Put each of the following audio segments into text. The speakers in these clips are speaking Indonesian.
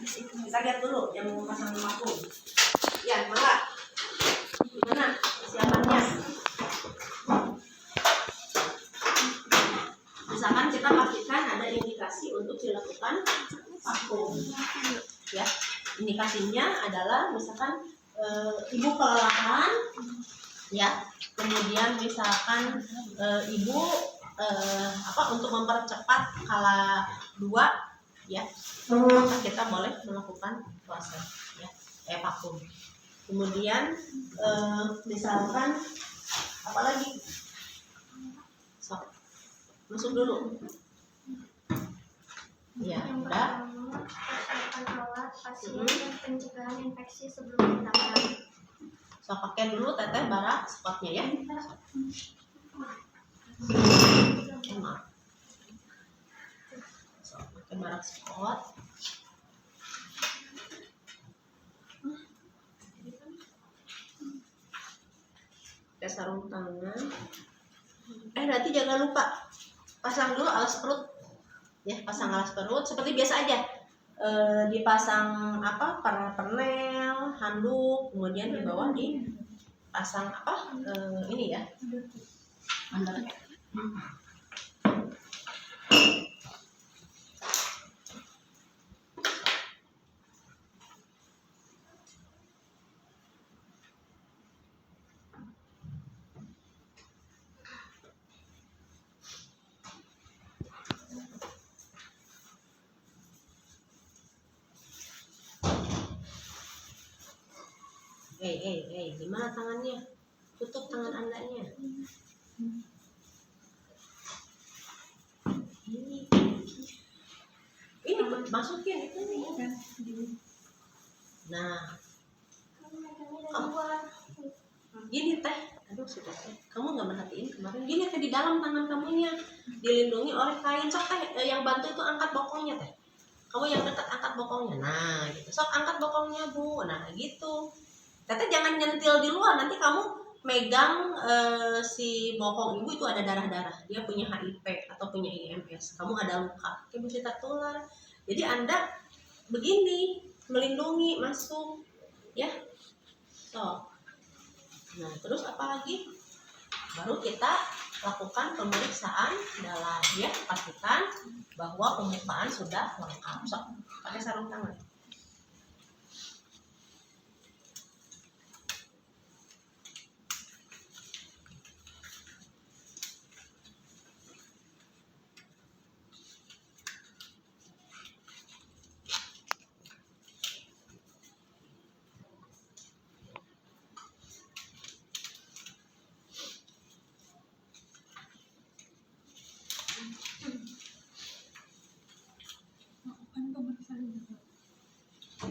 Kita lihat dulu yang mau pasang vakum. Ya, Mangga. Gimana persiapannya? Misalkan kita pastikan ada indikasi untuk dilakukan vakum. Ya, indikasinya adalah misalkan ibu kelelahan, ya. Kemudian misalkan ibu untuk mempercepat skala 2, ya, maka kita boleh melakukan proses, ya, vakum. Kemudian misalkan apa lagi? Masuk dulu. Ya, udah. Persiapan alat pasien dan pencegahan infeksi sebelum ditangani. So, pakai dulu teteh barak spotnya, ya. Maaf. So, pakai barak spot. Pakai sarung tangan. Nanti jangan lupa pasang dulu alas perut, ya. Pasang alas perut seperti biasa aja. Dipasang pernel, handuk, kemudian di bawah dipasang ini, ya. Gimana tangannya? Tutup tangan andanya. Ini masukin itu nih. Nah, gini teh. Aduh, sudah teh. Kamu nggak merhatiin kemarin? Gini teh, di dalam tangan kamunya dilindungi oleh kain. Sok teh, yang bantu itu angkat bokongnya teh. Kamu yang dekat angkat bokongnya. Nah, gitu. Sok angkat bokongnya, Bu. Nah, gitu. Teteh jangan nyentil di luar, nanti kamu megang si bokong ibu itu ada darah-darah, dia punya HIV atau punya IMS, kamu ada luka, kayak bisa tertular. Jadi Anda begini melindungi masuk, ya. So, nah terus apa lagi? Baru kita lakukan pemeriksaan dalam, ya. Pastikan bahwa pembukaan sudah lengkap. So, pakai sarung tangan.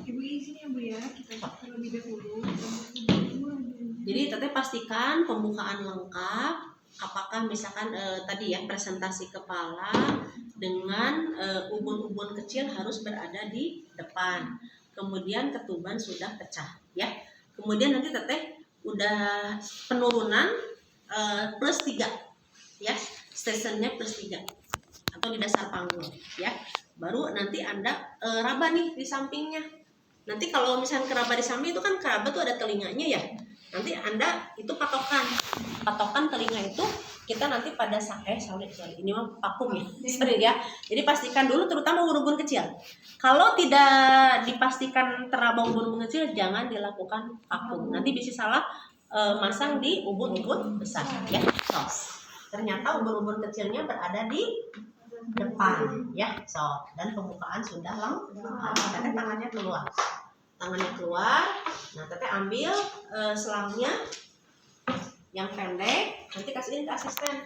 Ibu izin ya Bu ya, kita terlebih dahulu. Jadi teteh pastikan pembukaan lengkap. Apakah misalkan tadi ya presentasi kepala dengan ubun-ubun kecil harus berada di depan. Kemudian ketuban sudah pecah, ya. Kemudian nanti teteh udah penurunan plus 3, ya. Stationnya plus 3 atau di dasar panggul, ya. Baru nanti Anda raba nih di sampingnya. Nanti kalau misalnya keraba di samping itu kan keraba tuh ada telinganya, ya. Nanti Anda itu patokan telinga itu kita nanti pada sorry ini mah vakum, ya. Sorry, ya. Jadi pastikan dulu terutama ubun-ubun kecil. Kalau tidak dipastikan teraba ubun-ubun kecil jangan dilakukan vakum. Nanti bisa salah masang di ubun-ubun besar, ya. So, ternyata ubun-ubun kecilnya berada di depan, ya. So, dan pembukaan sudah lengkap. Teteh tangannya keluar. Nah, teteh ambil selangnya yang pendek, nanti kasihin ke asisten.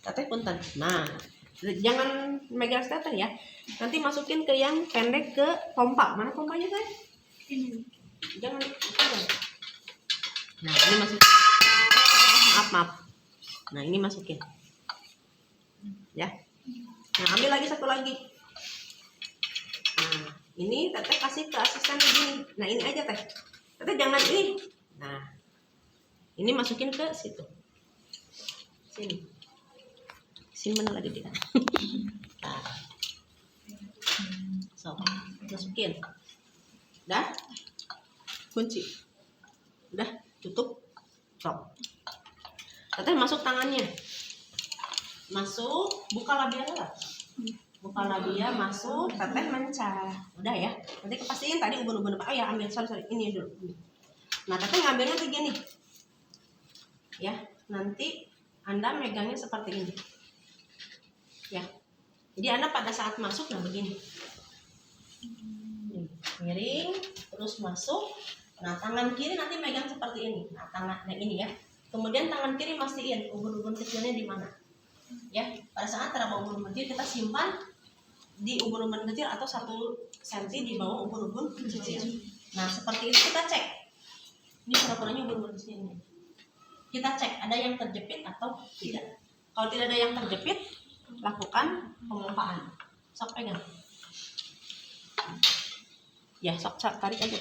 Teteh punten. Nah, jangan megang teteh, ya. Nanti masukin ke yang pendek ke pompa. Mana pompanya, teh? Jangan. Nah, ini masukin. Maaf. Nah, ini masukin. Ya. Nah, ambil lagi satu lagi. Nah, ini teteh kasih ke asisten begini. Nah, ini aja teh. Teteh jangan ini. Nah, ini masukin ke situ. Sini mana lagi dia? Nah. So, masukin. Udah? Kunci. Udah, tutup. Sok. Teteh masuk tangannya. Masuk, buka labia lah. Buka labia, masuk, teteh mencah. Udah ya. Nanti kepastiin tadi ubun-ubun apa? Oh ya, ambil sorry. Ini dulu. Nah, teteh ngambilnya begini. Ya, nanti Anda megangnya seperti ini. Ya. Jadi Anda pada saat masuk nah begini. Miring, terus masuk. Nah, tangan kiri nanti megang seperti ini. Nah, tangan ini ya. Kemudian tangan kiri mastiin ubun-ubun kecilnya di mana. Ya, pada saat teraba ubun-ubun kecil kita simpan di ubun-ubun kecil atau 1 cm di bawah ubun-ubun kecil. Nah, seperti itu kita cek. Ini pura-puranya ubun-ubun kecil ini. Kita cek ada yang terjepit atau tidak. Kalau tidak ada yang terjepit, lakukan pembukaan. Sok pegang. Ya, sok tarik aja.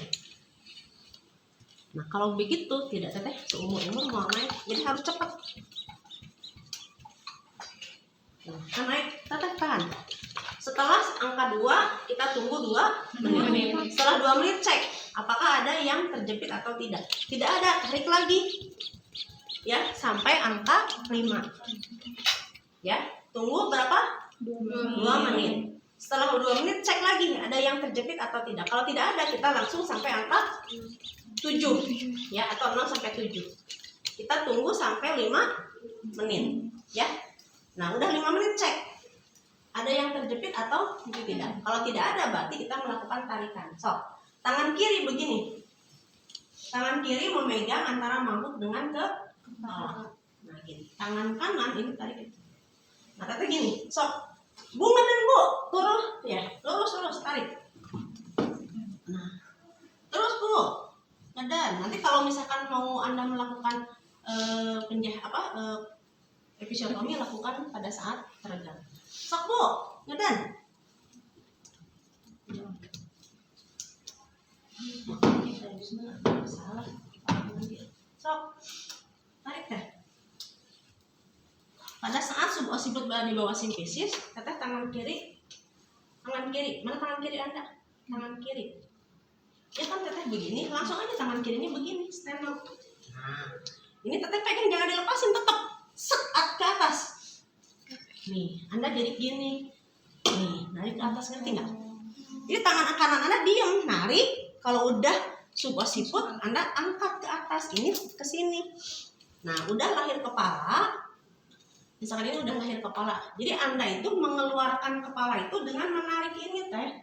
Nah, kalau begitu tidak teteh seumur-umur mau naik, jadi harus cepat. Nah, kan naik, teteh tahan. Setelah angka 2, kita tunggu 2 menit. Setelah 2 menit cek apakah ada yang terjepit atau tidak. Tidak ada, tarik lagi. Ya, sampai angka 5. Ya, tunggu berapa? 2 menit. Setelah 2 menit cek lagi ada yang terjepit atau tidak. Kalau tidak ada, kita langsung sampai angka 7 ya, atau 0 sampai 7. Kita tunggu sampai 5 menit ya. Nah, udah 5 menit cek ada yang terjepit atau tidak. Kalau tidak ada berarti kita melakukan tarikan. So, tangan kiri begini. Tangan kiri memegang antara mangkuk dengan kepala. Nah, gini. Tangan kanan ini tarik. Nah, kata gini. So, Bu ngeden Bu, turun ya, lurus tarik. Nah, terus Bu, ngeden. Nanti kalau misalkan mau Anda melakukan episiotomi, lakukan pada saat teregang. Sok Bu, ngeden. Salah. Sok, tarik deh. Pada saat subocciput berada di bawah simfisis, teteh tangan kiri, mana tangan kiri Anda? Tangan kiri. Ya kan teteh begini, langsung aja tangan kirinya begini, stand up. Nah, ini teteh pegang, jangan dilepasin, tetap set ke atas. Nih, Anda jadi gini. Nih, narik ke atas, ngerti nggak? Jadi tangan kanan Anda diem, narik. Kalau udah subocciput, Anda angkat ke atas, ini ke sini. Nah, udah lahir kepala. Misalkan ini udah lahir kepala, jadi Anda itu mengeluarkan kepala itu dengan menarik ini teh,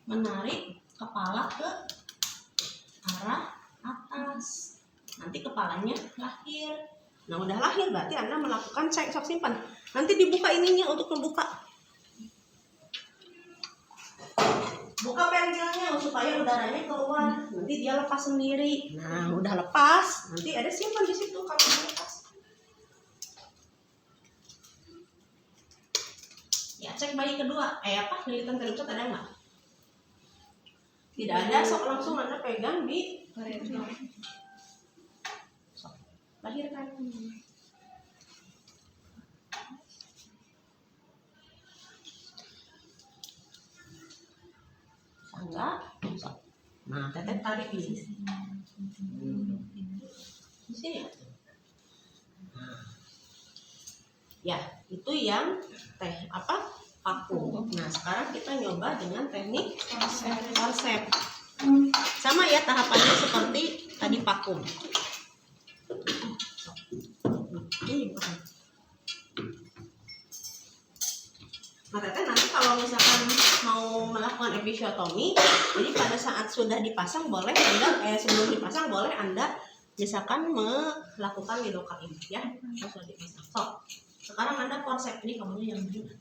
menarik kepala ke arah atas. Nanti kepalanya lahir. Nah, udah lahir berarti Anda melakukan cek, sok simpan. Nanti dibuka ininya untuk membuka. Buka pentilnya supaya udaranya keluar. Nanti dia lepas sendiri. Nah, udah lepas, nanti ada simpan di situ kalau lepas. Ya, cek bayi kedua. Lilitan terlucut ada nggak? Tidak ada, sok langsung Anda pegang di sok, lahirkan. Enggak, sok. Nah, teteh tarik di sini. Di sini ya. Nah. Ya, itu yang vakum. Nah, sekarang kita nyoba dengan teknik konsep. Sama ya tahapannya seperti tadi vakum. Nah, teteh nanti kalau misalkan mau melakukan episiotomi, jadi pada saat sudah dipasang boleh Anda sebelum dipasang boleh Anda misalkan melakukan lidocain ya, sudah dipasang. So, sekarang Anda konsep ini kamunya yang begini.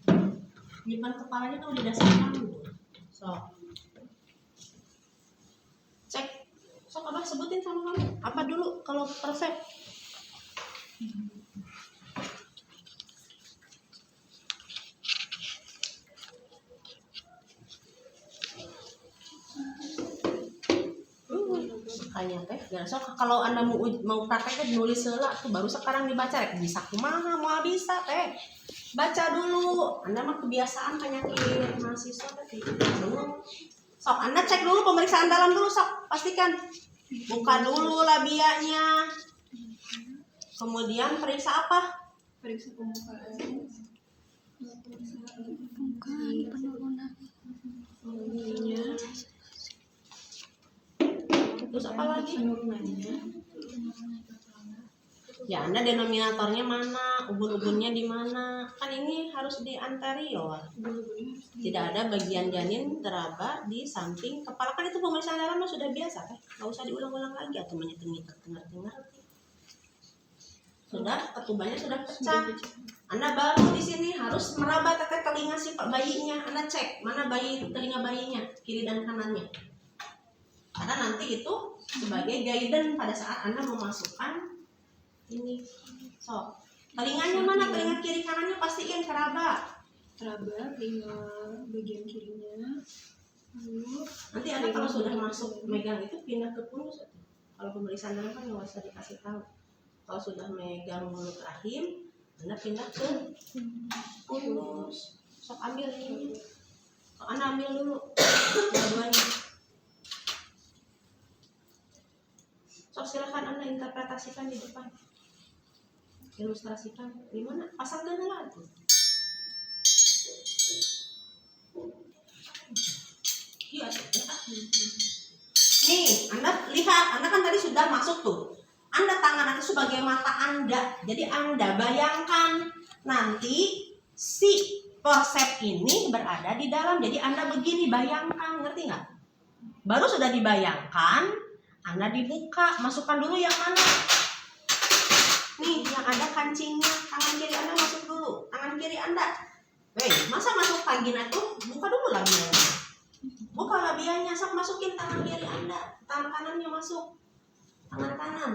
Nyimpan kepalanya tuh di dasar kamu. So, cek. Sok Abah sebutin sama kamu. Apa dulu kalau konsep? Kayaknya teh, ya so kalau Anda mau prakteknya nulis heula tuh baru sekarang dibaca rek bisa kumaha moal bisa teh. Baca dulu. Anda mah kebiasaan penyakit mahasiswa teh belum. Sok, Anda cek dulu pemeriksaan dalam dulu, sok, pastikan. Buka dulu labianya. Kemudian periksa apa? Periksa pembukaan. Bukan penurunan. Penurunannya. Terus apa lagi? Penurunannya. Ya, Anda denominatornya mana? Ubun-ubunnya di mana? Kan ini harus di anterior. Tidak ada bagian janin teraba di samping kepala. Kan itu pemeriksaan dalam sudah biasa kan? Nggak usah diulang-ulang lagi atau menyentuh-tengar-tengar. Sudah, ketubannya sudah pecah. Anda baru di sini harus meraba teteh telinga si bayinya. Anda cek mana telinga bayinya, kiri dan kanannya. Karena nanti itu sebagai guidance pada saat Anda memasukkan ini. So, telinganya mana? Telinga kiri kanannya pastiin keraba. Teraba telinga bagian kirinya. Lalu Nanti Anda kalau sudah masuk megang itu pindah ke punus. Kalau pemeriksaan dalam kan nggak usah dikasih tahu. Kalau sudah megang mulut rahim, Anda pindah ke punus. Sok ambil ini. Sok Anda ambil dulu dua-duanya. Sok silakan Anda interpretasikan di depan. Ilustrasikan di mana? Pasang gamelan tuh. Iya, nih, Anda lihat, Anda kan tadi sudah masuk tuh. Anda tangan Anda sebagai mata Anda. Jadi Anda bayangkan nanti si forceps ini berada di dalam. Jadi Anda begini, bayangkan, ngerti nggak? Baru sudah dibayangkan, Anda dibuka, masukkan dulu yang mana? Nih, yang ada kancingnya, tangan kiri Anda masuk dulu, tangan kiri Anda. Masa masuk vagina tuh, buka dulu labianya. Buka labianya, sok masukin tangan kiri Anda, tangan kanannya masuk, tangan kanan.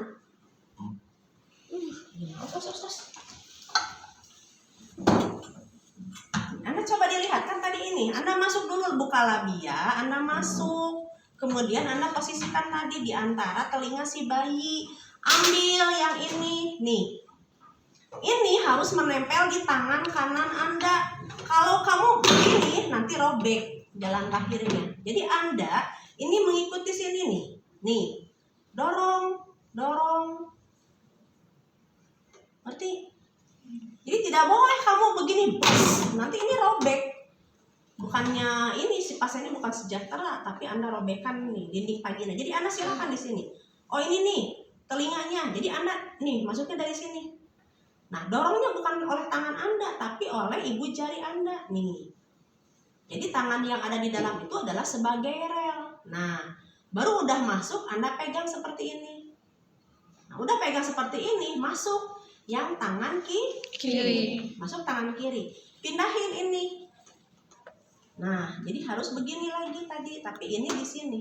Anda coba dilihat kan tadi ini, Anda masuk dulu, buka labia, Anda masuk, kemudian Anda posisikan tadi di antara telinga si bayi. Ambil yang ini, nih. Ini harus menempel di tangan kanan Anda. Kalau kamu begini, nanti robek jalan akhirnya. Jadi Anda ini mengikuti sini nih. Nih. Dorong. Ngerti? Jadi tidak boleh kamu begini, nanti ini robek. Bukannya ini si pasien ini bukan sejahtera, tapi Anda robekkan nih dinding vagina. Jadi Anda silakan di sini. Oh ini nih telinganya. Jadi Anda nih masuknya dari sini. Nah, dorongnya bukan oleh tangan Anda, tapi oleh ibu jari Anda nih. Jadi tangan yang ada di dalam itu adalah sebagai rel. Nah, baru udah masuk Anda pegang seperti ini. Nah, udah pegang seperti ini, masuk yang tangan kiri. Masuk tangan kiri. Pindahin ini. Nah, jadi harus begini lagi tadi, tapi ini di sini.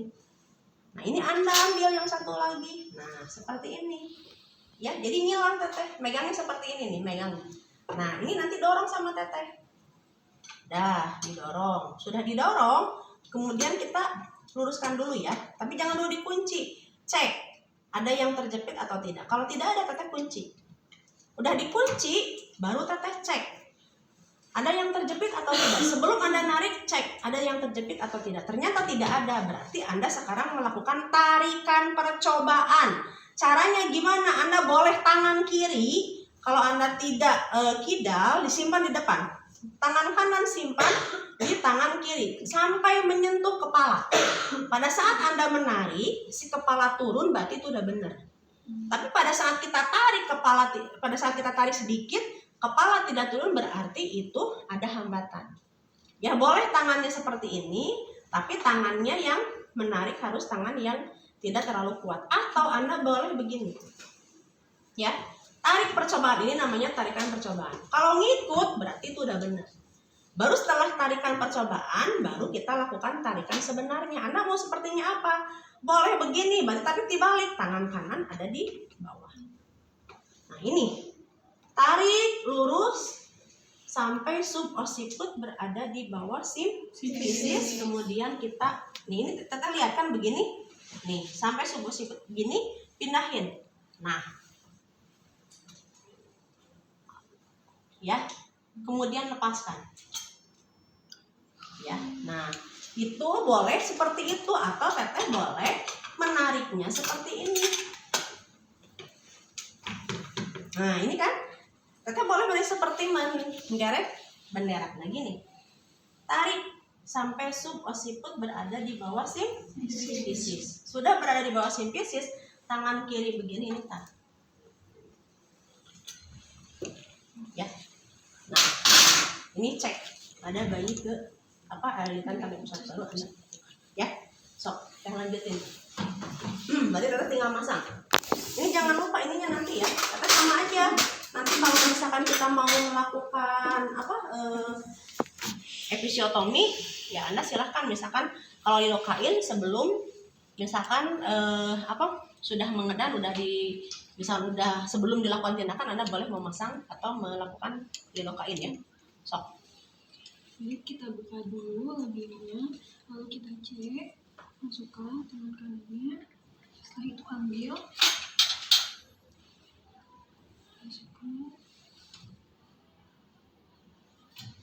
Nah, ini Anda ambil yang satu lagi. Nah, seperti ini. Ya, jadi ngilang teteh. Megangnya seperti ini nih, megang. Nah, ini nanti dorong sama teteh. Dah, didorong. Sudah didorong, kemudian kita luruskan dulu ya. Tapi jangan dulu dikunci. Cek, ada yang terjepit atau tidak. Kalau tidak ada, teteh kunci. Udah dikunci, baru teteh cek. Ada yang terjepit atau tidak. Sebelum Anda narik, cek ada yang terjepit atau tidak. Ternyata tidak ada, berarti Anda sekarang melakukan tarikan percobaan. Caranya gimana? Anda boleh tangan kiri, kalau Anda tidak kidal, disimpan di depan. Tangan kanan simpan di tangan kiri sampai menyentuh kepala. Pada saat Anda menarik, si kepala turun, berarti itu udah benar. Tapi pada saat kita tarik kepala, pada saat kita tarik sedikit, kepala tidak turun, berarti itu ada hambatan. Ya boleh tangannya seperti ini, tapi tangannya yang menarik harus tangan yang tidak terlalu kuat. Atau Anda boleh begini. Ya, tarik percobaan ini namanya tarikan percobaan. Kalau ngikut berarti itu udah benar. Baru setelah tarikan percobaan, baru kita lakukan tarikan sebenarnya. Anda mau sepertinya apa? Boleh begini, tapi dibalik, tangan kanan ada di bawah. Nah ini, tarik lurus sampai subocciput berada di bawah simfisis. Kemudian kita, ini kita lihat kan begini, nih sampai subocciput begini, pindahin. Nah, ya, kemudian lepaskan. Ya, nah Itu boleh seperti itu atau teteh boleh menariknya seperti ini. Nah ini kan teteh boleh menarik seperti menggeret bendera. Nah gini, tarik sampai sub-occiput berada di bawah simfisis. Sudah berada di bawah simfisis, tangan kiri begini ini tarik. Ya. Nah, ini cek ada bayi ke alitan kami pusat baru ada. Ya. Sok, yang lanjutin. Berarti teteh tinggal masang. Ini jangan lupa ininya nanti ya. Teteh sama aja. Nanti kalau misalkan kita mau melakukan episiotomi, ya Anda silahkan misalkan kalau lilokain sebelum misalkan sudah mengedan udah sebelum dilakukan tindakan Anda boleh memasang atau melakukan lilokain ya. Sok. Jadi kita buka dulu labionya, lalu kita cek, masukkan tangan kanannya, setelah itu ambil, masukkan.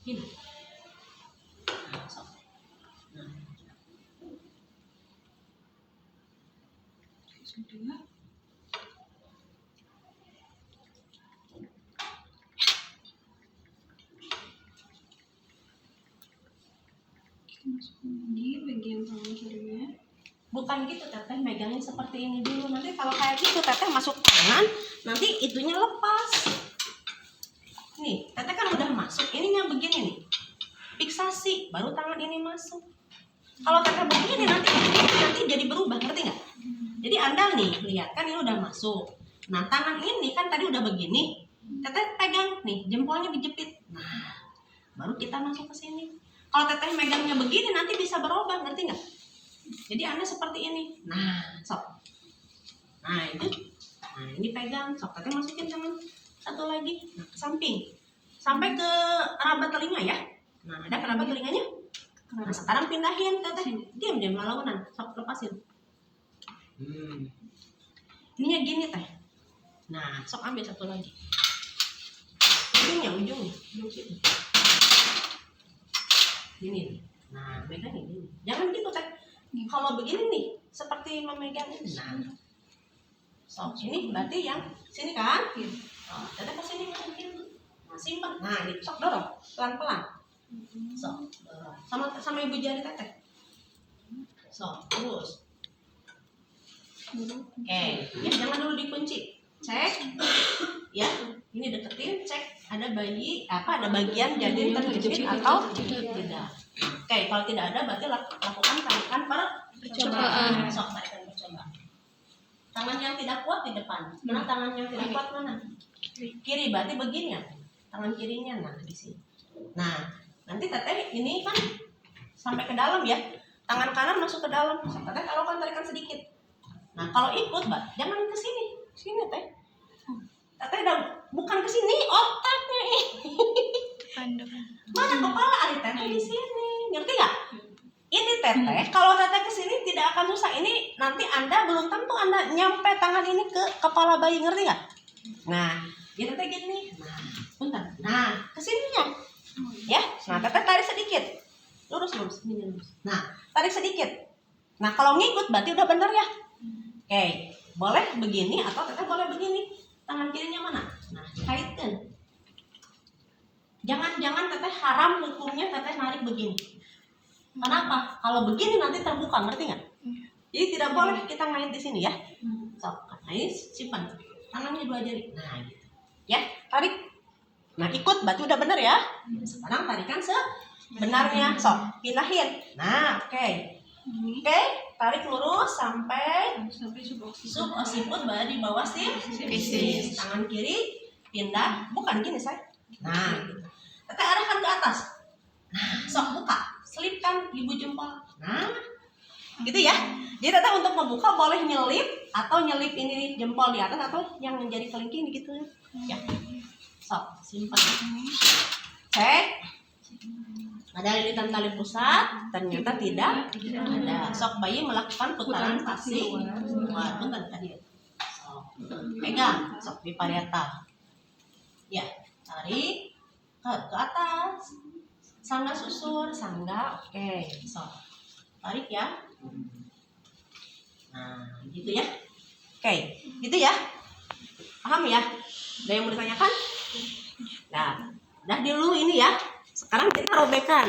Gini. Nah, sok. Nah. Sudah. Kita masukkan lagi bagian tangan kirinya. Bukan gitu teteh, megangin seperti ini dulu. Nanti kalau kayak gitu teteh masuk tangan, nanti itunya lepas. Nih, teteh kan udah masuk, ininya begini nih. Fiksasi, baru tangan ini masuk. Kalau teteh begini nanti jadi berubah, ngerti nggak? Jadi Anda nih, lihat kan ini udah masuk. Nah, tangan ini kan tadi udah begini. Teteh pegang nih, jempolnya dijepit. Nah, baru kita masuk ke sini. Kalau teteh megangnya begini nanti bisa berubah, ngerti nggak? Jadi Anda seperti ini. Nah, sok. Nah, itu. Nah, ini pegang. Sok, teteh masukin tangan satu lagi. Nah, ke samping. Sampai ke rabat telinga ya. Nah, ada kerabat telinganya? Nah, sekarang pindahin teteh. Diam lalunan. Sok, lepasin. Ininya gini teh. Nah, sok ambil satu lagi. Ujung situ. Gini. Nah, megang ini. Jangan gitu teh. Kalau begini nih, seperti memegang ini. Nah, sok ini berarti yang sini kan? Oh, teteh ke sini masukin. Nah, simpan. Nah, gitu sok dorong pelan-pelan. Sok dorong. Sama ibu jari teteh. Sok terus. Oke, ya jangan dulu dikunci. Cek. Ya, ini deketin, cek ada ada bagian jadi terjepit atau tidak. Oke, kalau tidak ada berarti lakukan tarikan percobaan. Sok tarikan percobaan. Tangan yang tidak kuat di depan. Mana tangan yang tidak kuat mana? Kiri, berarti begini ya. Tangan kirinya nah di sini. Nah, nanti teteh ini kan sampai ke dalam ya. Tangan kanan masuk ke dalam. Teteh kalau kan tarikan sedikit. Nah, kalau ikut, Mbak, jangan ke sini. Sini, Teh. Teteh bukan ke sini, otaknya ini. Mana kepala ari teteh di sini? Ngerti nggak? Ini teteh, kalau teteh ke sini tidak akan susah. Ini nanti Anda belum tentu Anda nyampe tangan ini ke kepala bayi, ngerti nggak? Nah, ya teteh gini. Nah, bentar. Nah, ke sininya. Ya, nah teteh tarik sedikit. Lurus. Ini lurus. Nah, tarik sedikit. Nah, kalau ngikut berarti udah benar ya. Oke, boleh begini atau teteh boleh begini. Tangan kirinya mana? Nah, kaitkan. Jangan teteh haram hukumnya teteh narik begini. Kenapa? Kalau begini nanti terbuka, ngerti nggak? Jadi tidak boleh kita ngait di sini ya. Sok, nah ini simpan. Tangannya 2 jari. Nah, gitu. Ya, tarik. Nah, ikut berarti udah benar ya. Sekarang tarikan sebenarnya. Sok, pindahin. Nah, oke. Oke, tarik lurus sampai sub-occiput berada di bawah simfisis. Tangan kiri pindah, bukan gini saya. Nah, gitu. Teteh arahkan ke atas. Nah, sok buka, selipkan ibu jempol. Nah, gitu ya. Jadi teteh untuk membuka boleh nyelip atau nyelip ini jempol di atas atau yang menjadi kelingking gitu ya. Sok, simpan. Cek. Ada lilitan tali pusat, ternyata tidak ada. Sok bayi melakukan putaran pasing. Wah, bentar tadi. Sok, pegang, sok biparietal. Ya, tarik ke atas. Sangga susur, sangga, oke. Sok, Tarik ya. Nah, gitu ya. Oke, gitu ya. Paham ya? Ada yang mau ditanyakan? Nah, udah dulu ini ya. Sekarang kita robekan.